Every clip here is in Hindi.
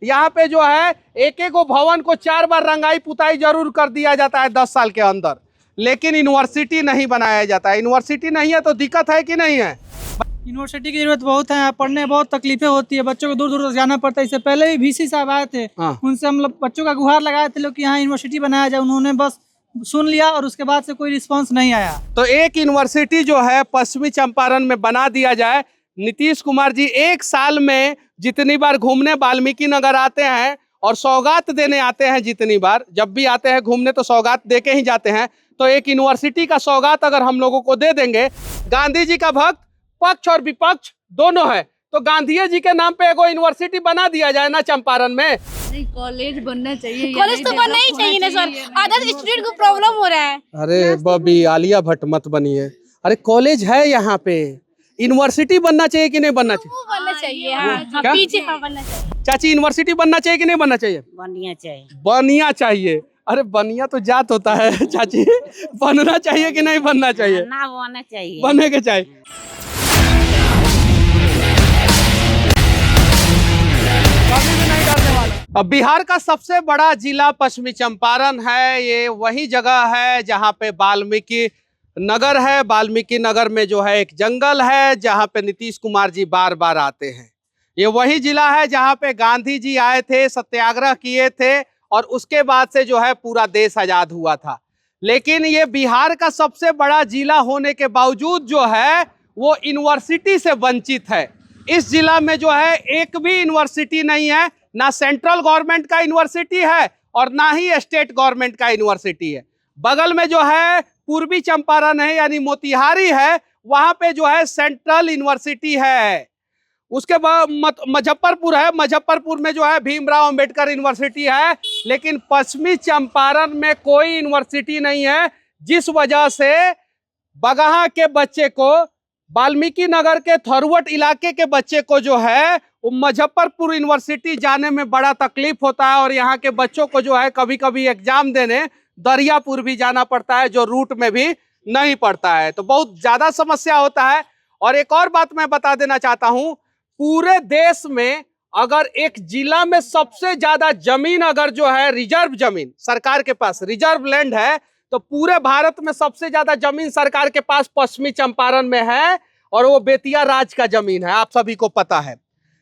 यहाँ पे जो है एक एक भवन को 4 बार रंगाई पुताई जरूर कर दिया जाता है 10 साल के अंदर, लेकिन यूनिवर्सिटी नहीं बनाया जाता है। यूनिवर्सिटी नहीं है तो दिक्कत है कि नहीं है? यूनिवर्सिटी की जरूरत बहुत है, यहाँ पढ़ने में बहुत तकलीफें होती है, बच्चों को दूर दूर तक जाना पड़ता है। इससे पहले ही वीसी साहब आए थे, उनसे हम लोग बच्चों का गुहार लगाए थे लोग कि यहाँ यूनिवर्सिटी बनाया जाए, उन्होंने बस सुन लिया और उसके बाद से कोई रिस्पांस नहीं आया। तो एक यूनिवर्सिटी जो है पश्चिमी चंपारण में बना दिया जाए। नीतीश कुमार जी 1 साल में जितनी बार घूमने वाल्मीकि नगर आते हैं और सौगात देने आते हैं, जितनी बार जब भी आते हैं घूमने तो सौगात दे के ही जाते हैं, तो एक यूनिवर्सिटी का सौगात अगर हम लोगों को दे देंगे। गांधी जी का भक्त पक्ष और विपक्ष दोनों है, तो गांधी जी के नाम पे एगो यूनिवर्सिटी बना दिया जाए ना चंपारण में। नहीं, कॉलेज बनना चाहिए। कॉलेज तो बनना ही चाहिए ना सर, आधा स्टूडेंट को प्रॉब्लम हो रहा है। अरे बबी आलिया भट्ट मत बनिए। अरे कॉलेज है यहाँ पे, यूनिवर्सिटी बनना चाहिए कि नहीं बनना चाहिए? वो बनना चाहिए, हाँ, क्या? पीछे हाँ बनना चाहिए। चाची यूनिवर्सिटी बनना चाहिए कि नहीं बनना चाहिए? बनना चाहिए। बनिया चाहिए। अरे बनिया तो जात होता है चाची, बनना चाहिए कि नहीं बनना चाहिए? ना बनना चाहिए, बनने के चाहिए। अब बिहार का सबसे बड़ा जिला पश्चिमी चंपारण है। ये वही जगह है जहाँ पे वाल्मीकि नगर है। वाल्मीकि नगर में जो है एक जंगल है जहाँ पे नीतीश कुमार जी बार बार आते हैं। ये वही जिला है जहाँ पे गांधी जी आए थे, सत्याग्रह किए थे और उसके बाद से जो है पूरा देश आजाद हुआ था। लेकिन ये बिहार का सबसे बड़ा जिला होने के बावजूद जो है वो यूनिवर्सिटी से वंचित है। इस जिला में जो है एक भी यूनिवर्सिटी नहीं है, ना सेंट्रल गवर्नमेंट का यूनिवर्सिटी है और ना ही स्टेट गवर्नमेंट का यूनिवर्सिटी है। बगल में जो है पूर्वी चंपारण है यानी मोतिहारी है, वहां पे जो है सेंट्रल यूनिवर्सिटी है। उसके बाद मुजफ्फरपुर है, मुजफ्फरपुर में जो है भीमराव अंबेडकर यूनिवर्सिटी है। लेकिन पश्चिमी चंपारण में कोई यूनिवर्सिटी नहीं है, जिस वजह से बगहा के बच्चे को, वाल्मीकि नगर के थरुवट इलाके के बच्चे को जो है वो मुजफ्फरपुर यूनिवर्सिटी जाने में बड़ा तकलीफ होता है। और यहाँ के बच्चों को जो है कभी कभी एग्जाम देने दरियापुर भी जाना पड़ता है, जो रूट में भी नहीं पड़ता है, तो बहुत ज्यादा समस्या होता है। और एक और बात मैं बता देना चाहता हूँ, पूरे देश में अगर एक जिला में सबसे ज्यादा जमीन अगर जो है रिजर्व जमीन सरकार के पास रिजर्व लैंड है, तो पूरे भारत में सबसे ज्यादा जमीन सरकार के पास पश्चिमी चंपारण में है और वो बेतिया राज का जमीन है। आप सभी को पता है।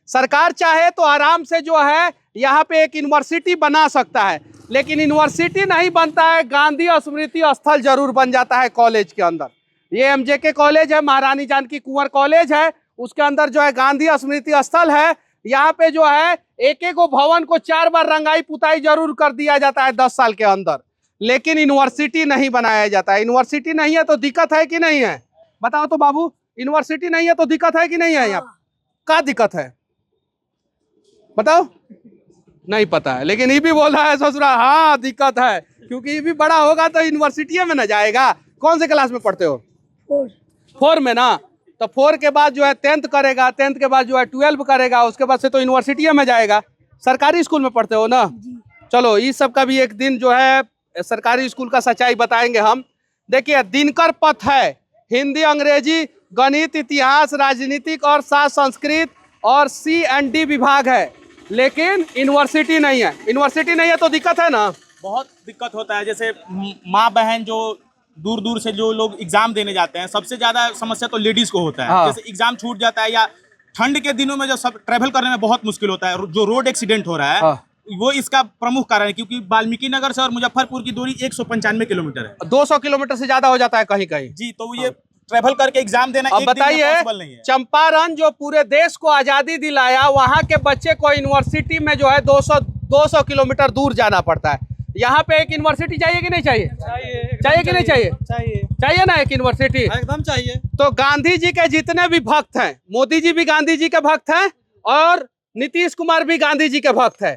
सरकार चाहे तो आराम से जो है यहाँ पे एक यूनिवर्सिटी बना सकता है, लेकिन यूनिवर्सिटी नहीं बनता है, गांधी स्मृति स्थल जरूर बन जाता है कॉलेज के अंदर। ये एमजेके कॉलेज है, महारानी जानकी कुंवर कॉलेज है, उसके अंदर जो है गांधी स्मृति स्थल है। यहाँ पे जो है एक एक भवन को 4 बार रंगाई पुताई जरूर कर दिया जाता है 10 साल के अंदर, लेकिन यूनिवर्सिटी नहीं बनाया जाता है। यूनिवर्सिटी नहीं है तो दिक्कत है कि नहीं है? बताओ तो बाबू, यूनिवर्सिटी नहीं है तो दिक्कत है कि नहीं है? यहाँ क्या दिक्कत है बताओ? नहीं पता है, लेकिन ये भी बोल रहा है ससुरा हाँ दिक्कत है, क्योंकि ये भी बड़ा होगा तो यूनिवर्सिटी में ना जाएगा। कौन से क्लास में पढ़ते हो? 4 में ना, तो 4 के बाद जो है 10th करेगा, 10th के बाद जो है 12 करेगा, उसके बाद से तो यूनिवर्सिटी में जाएगा। सरकारी स्कूल में पढ़ते हो ना? चलो इस सब का भी एक दिन जो है सरकारी स्कूल का सच्चाई बताएंगे हम। देखिए दिनकर पथ है, हिंदी, अंग्रेजी, गणित, इतिहास, राजनीतिक और शास्त्र, संस्कृत और C&D विभाग है, लेकिन यूनिवर्सिटी नहीं है। यूनिवर्सिटी नहीं है तो दिक्कत है ना? बहुत दिक्कत होता है। जैसे माँ बहन जो दूर दूर से जो लोग एग्जाम देने जाते हैं, सबसे ज्यादा समस्या तो लेडीज को होता है। हाँ। जैसे एग्जाम छूट जाता है या ठंड के दिनों में जो सब ट्रेवल करने में बहुत मुश्किल होता है, जो रोड एक्सीडेंट हो रहा है। हाँ। वो इसका प्रमुख कारण है, क्योंकि वाल्मीकि नगर से और मुजफ्फरपुर की दूरी 195 किलोमीटर है। 200 किलोमीटर से ज्यादा हो जाता है कहीं कहीं। जी, तो ये ट्रेवल करके एग्जाम देना अब एक दिन में बताइए, पॉसिबल नहीं है। चंपारण जो पूरे देश को आजादी दिलाया, वहां के बच्चे को यूनिवर्सिटी में जो है 200 किलोमीटर दूर जाना पड़ता है। यहाँ पे एक यूनिवर्सिटी चाहिए कि नहीं चाहिए? चाहिए कि नहीं चाहिए? चाहिए ना एक यूनिवर्सिटी, एकदम चाहिए। तो गांधी जी के जितने भी भक्त हैं, मोदी जी भी गांधी जी के भक्त हैं और नीतीश कुमार भी गांधी जी के भक्त है,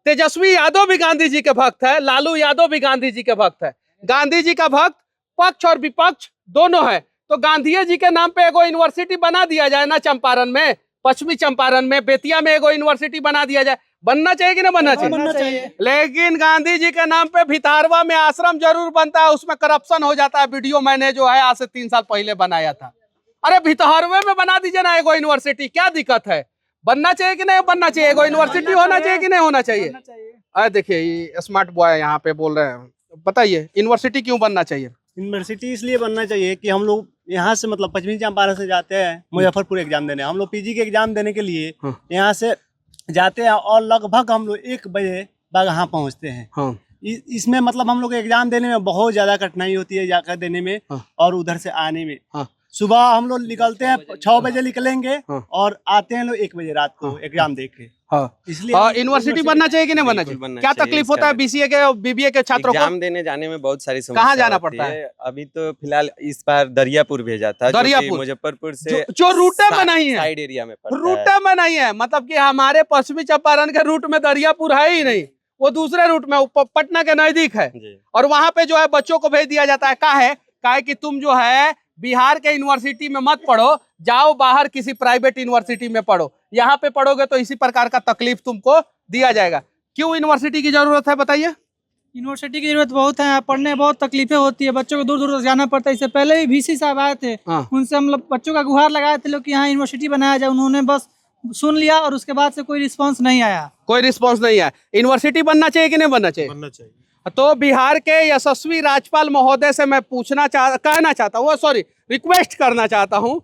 तेजस्वी यादव भी गांधी जी के भक्त है, लालू यादव भी गांधी जी के भक्त है। गांधी जी का भक्त पक्ष और विपक्ष दोनों है, तो गांधी जी के नाम पे एगो यूनिवर्सिटी बना दिया जाए ना चंपारण में, पश्चिमी चंपारण में, बेतिया में एगो यूनिवर्सिटी बना दिया जाए। बनना चाहिए कि ना बनना चाहिए? बनना चाहिए। लेकिन गांधी जी के नाम पे भितारवा में आश्रम जरूर बनता है, उसमें करप्शन हो जाता है। वीडियो मैंने जो है आज से 3 साल पहले बनाया था। अरे भितारवे में बना दीजिए ना एगो यूनिवर्सिटी, क्या दिक्कत है? बनना चाहिए कि नहीं बनना चाहिए? एगो यूनिवर्सिटी होना चाहिए कि नहीं होना चाहिए? अरे देखिए ये स्मार्ट बॉय यहाँ पे बोल रहे हैं, बताइए यूनिवर्सिटी क्यों बनना चाहिए? यूनिवर्सिटी इसलिए बनना चाहिए कि हम लोग यहाँ से मतलब पश्चिमी चंपारण से जाते हैं मुजफ्फरपुर एग्जाम देने। हम लोग पीजी के एग्जाम देने के लिए यहाँ से जाते हैं और लगभग हम लोग 1 बजे यहाँ पहुँचते हैं। हाँ। इसमें मतलब हम लोग एग्जाम देने में बहुत ज्यादा कठिनाई होती है, जाकर देने में और उधर से आने में। सुबह हम लोग निकलते हैं 6 बजे निकलेंगे और आते हैं लोग 1 बजे रात को एग्जाम दे के। इसलिए यूनिवर्सिटी बनना चाहिए कि नहीं बनना चाहिए? क्या तकलीफ होता है बीसीए के और बीबीए के छात्रों को? एग्जाम देने जाने में बहुत सारी समस्या कहाँ जाना होती पड़ता है? अभी तो फिलहाल इस बार दरियापुर भेजा था, दरियापुर मुजफ्फरपुर से जो रूटे में नहीं है, साइड एरिया में पड़ता है। रूटे में नहीं है, मतलब कि हमारे पश्चिमी चंपारण के रूट में दरियापुर है ही नहीं, वो दूसरे रूट में पटना के नजदीक है। और वहां पे जो है बच्चों को भेज दिया जाता है। काहे कि तुम जो है बिहार के यूनिवर्सिटी में मत पढ़ो, जाओ बाहर किसी प्राइवेट यूनिवर्सिटी में पढ़ो, यहाँ पे पढ़ोगे तो इसी प्रकार का तकलीफ तुमको दिया जाएगा। क्यों यूनिवर्सिटी की जरूरत है बताइए? यूनिवर्सिटी की जरूरत बहुत है, यहाँ पढ़ने में बहुत तकलीफें होती है, बच्चों को दूर दूर तक जाना पड़ता है। इससे पहले भी वीसी साहब आए थे, उनसे हम लोग बच्चों का गुहार लगाए थे लोग कि यहाँ यूनिवर्सिटी बनाया जाए। उन्होंने बस सुन लिया और उसके बाद से कोई रिस्पांस नहीं आया। कोई रिस्पांस नहीं आया। यूनिवर्सिटी बनना चाहिए कि नहीं बनना चाहिए? बनना चाहिए। तो बिहार के यशस्वी राज्यपाल महोदय से मैं रिक्वेस्ट करना चाहता हूँ।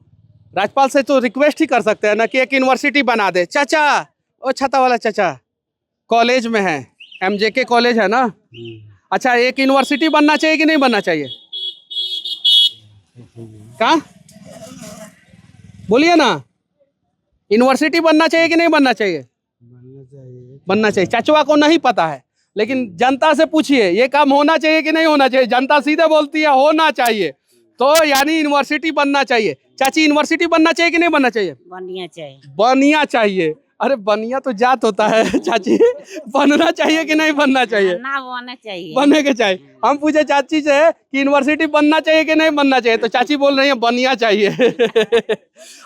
राज्यपाल से तो रिक्वेस्ट ही कर सकते हैं ना कि एक यूनिवर्सिटी बना दे। चाचा, ओ छाता वाला चाचा, कॉलेज में है, MJK कॉलेज है ना? अच्छा, एक यूनिवर्सिटी बनना चाहिए कि नहीं बनना चाहिए? कहाँ बोलिए ना, यूनिवर्सिटी बनना चाहिए कि नहीं बनना चाहिए? बनना चाहिए। चाचुआ को नहीं पता है, लेकिन जनता से पूछिए ये काम होना चाहिए कि नहीं होना चाहिए। जनता सीधे बोलती है होना चाहिए, तो यानी यूनिवर्सिटी बनना चाहिए। चाची, यूनिवर्सिटी बनना चाहिए कि नहीं बनना चाहिए? बनना चाहिए। बनिया चाहिए। अरे बनिया तो जात होता है चाची, बनना चाहिए कि नहीं बनना चाहिए? ना बनना चाहिए। बनने के चाहिए। हम पूछे चाची से कि यूनिवर्सिटी बनना चाहिए कि नहीं बनना चाहिए, तो चाची बोल रही है बनिया चाहिए।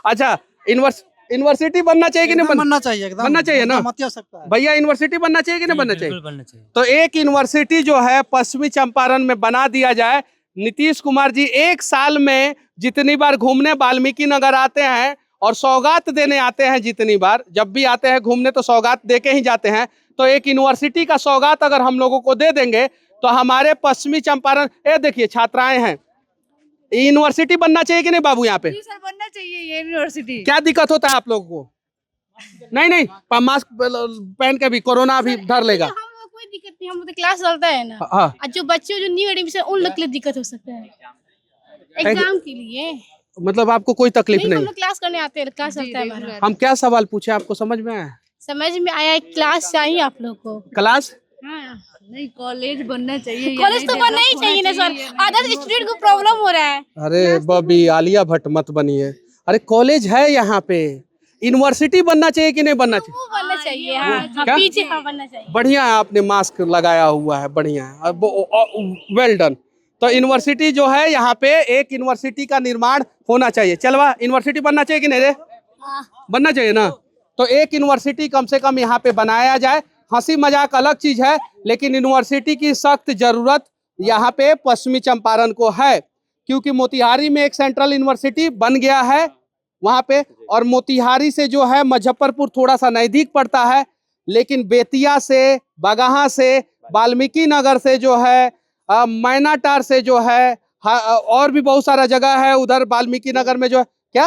अच्छा, यूनिवर्सिटी बनना चाहिए कि नहीं बनना चाहिए? एकदम बनना चाहिए ना भैया? यूनिवर्सिटी बनना चाहिए कि नहीं बनना चाहिए? तो एक यूनिवर्सिटी जो है पश्चिमी चंपारण में बना दिया जाए। नीतीश कुमार जी 1 साल में जितनी बार घूमने वाल्मीकि नगर आते हैं और सौगात देने आते हैं, जितनी बार जब भी आते हैं घूमने तो सौगात दे के ही जाते हैं। तो एक यूनिवर्सिटी का सौगात अगर हम लोगों को दे देंगे तो हमारे पश्चिमी चंपारण, देखिए छात्राएं हैं, यूनिवर्सिटी बनना चाहिए कि नहीं बाबू? यहाँ पे सर बनना चाहिए ये यूनिवर्सिटी। क्या दिक्कत होता है आप लोगों को? नहीं, मास्क पहन के भी कोरोना भी धर लेगा। कोई दिक्कत नहीं, हम तो क्लास चलता है ना। और जो बच्चे जो न्यू एडमिशन उन लोग के लिए दिक्कत हो सकता है एग्जाम के लिए। मतलब आपको कोई तकलीफ नहीं? हम लोग क्लास करने आते हैं, क्लास चलता है हमारा। हम क्या सवाल पूछे आपको समझ में आया? समझ में आया, क्लास चाहिए आप लोग को। क्लास नहीं, कॉलेज बनना चाहिए। कॉलेज तो बनना ही चाहिए ना सर, अदर स्टूडेंट को प्रॉब्लम हो रहा है। अरे बबी, आलिया भट्ट मत बनिए। अरे कॉलेज है यहाँ पे, यूनिवर्सिटी बनना चाहिए कि नहीं बनना चाहिए? वो बनना चाहिए। हाँ, क्या? पीछे बनना चाहिए। बढ़िया है, आपने मास्क लगाया हुआ है, बढ़िया है, वेल डन। तो यूनिवर्सिटी जो है यहाँ पे, एक यूनिवर्सिटी का निर्माण होना चाहिए। चलवा, यूनिवर्सिटी बनना चाहिए कि नहीं रे? बनना चाहिए ना? तो एक यूनिवर्सिटी कम से कम यहाँ पे बनाया जाए। हंसी मजाक अलग चीज है, लेकिन यूनिवर्सिटी की सख्त जरूरत यहाँ पे पश्चिमी चंपारण को है, क्योंकि मोतिहारी में एक सेंट्रल यूनिवर्सिटी बन गया है वहाँ पे, और मोतिहारी से जो है मुजफ्फरपुर थोड़ा सा नजदीक पड़ता है, लेकिन बेतिया से, बगहा से, वाल्मीकि नगर से जो है, मैनाटार से जो है, और भी बहुत सारा जगह है उधर वाल्मीकि नगर में जो है, क्या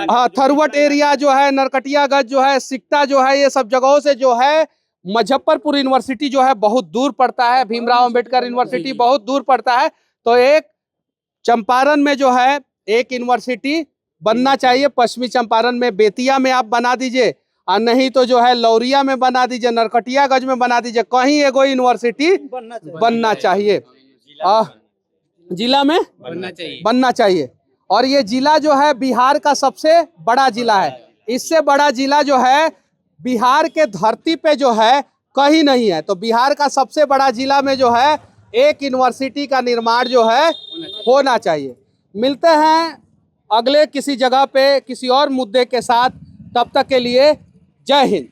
हाँ, थरवट एरिया जो है, नरकटियागंज जो है, सिकटा जो है, ये सब जगहों से जो है मुजफ्फरपुर यूनिवर्सिटी जो है बहुत दूर पड़ता है। भीमराव अंबेडकर यूनिवर्सिटी बहुत दूर पड़ता है। तो एक चंपारण में जो है एक यूनिवर्सिटी बनना चाहिए। पश्चिमी चंपारण में बेतिया में आप बना दीजिए, और नहीं तो जो है लौरिया में बना दीजिए, नरकटियागंज में बना दीजिए, कहीं एगो यूनिवर्सिटी बनना चाहिए। जिला में बनना चाहिए। और ये जिला जो है बिहार का सबसे बड़ा जिला है। इससे बड़ा जिला जो है बिहार के धरती पे जो है कहीं नहीं है। तो बिहार का सबसे बड़ा जिला में जो है एक यूनिवर्सिटी का निर्माण जो है होना चाहिए। मिलते हैं अगले किसी जगह पे किसी और मुद्दे के साथ, तब तक के लिए जय हिंद।